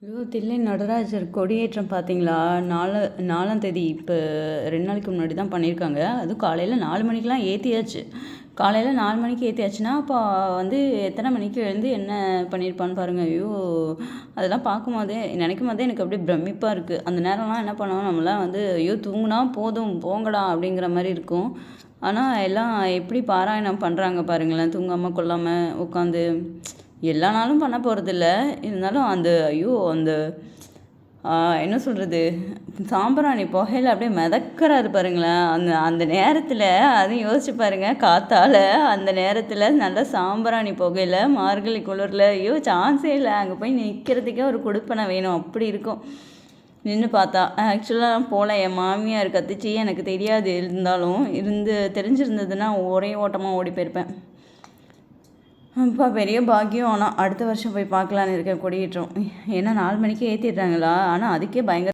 ஐயோ! தில்லை நடராஜர் கொடியேற்றம் பார்த்தீங்களா? 4ஆம் தேதி இப்போ 2 நாளைக்கு முன்னாடி தான் பண்ணியிருக்காங்க. அதுவும் காலையில 4 மணிக்கெலாம் ஏத்தியாச்சு. காலையில 4 மணிக்கு ஏத்தியாச்சுன்னா, அப்போ வந்து எத்தனை மணிக்கு எழுந்து என்ன பண்ணியிருப்பான்னு பாருங்க. ஐயோ! அதெல்லாம் பார்க்கும்போதே நினைக்கும் போதே எனக்கு அப்படியே பிரமிப்பா இருக்கு. அந்த நேரம்லாம் என்ன பண்ணுவோம், நம்மலாம் வந்து ஐயோ! தூங்குனா போதும் போங்கடா அப்படிங்கிற மாரி இருக்கும். ஆனா, எல்லாம் எப்படி பாராயணம் பண்றாங்க பாருங்களேன். தூங்காம கொள்ளாம உட்காந்து. எல்லா நாளும் பண்ண போறதில்ல. இருந்தாலும் அந்த ஐயோ! அந்த என்ன சொல்றது? சாம்பிராணி புகையில அப்படியே மிதக்குறாரு பாருங்களேன். அந்த அந்த நேரத்தில அதையும் யோசிச்சு பாருங்க. காத்தால அந்த நேரத்தில நல்லா சாம்பிராணி புகையில மார்கழி குளிர்ல ஐயோ! சான்ஸே இல்ல. அங்க போய் நிற்கிறதுக்கே ஒரு குடுப்பன வேணும். அப்படி இருக்கும். நின்னு பார்த்தா. ஆக்சுவலா போல என் மாமியார் கத்துச்சு. எனக்கு தெரியாது இருந்தாலும். தெரிஞ்சிருந்ததுன்னா ஒரே ஓட்டமா ஓடி போயிருப்பேன். அப்பா பெரிய பாக்கியம். ஆனா, அடுத்த வருஷம் போய் பார்க்கலான்னு இருக்கேன் கொடியேற்றம். ஏன்னா 4 மணிக்கே ஏத்திடுறாங்களா? ஆனா அதுக்கே பயங்கர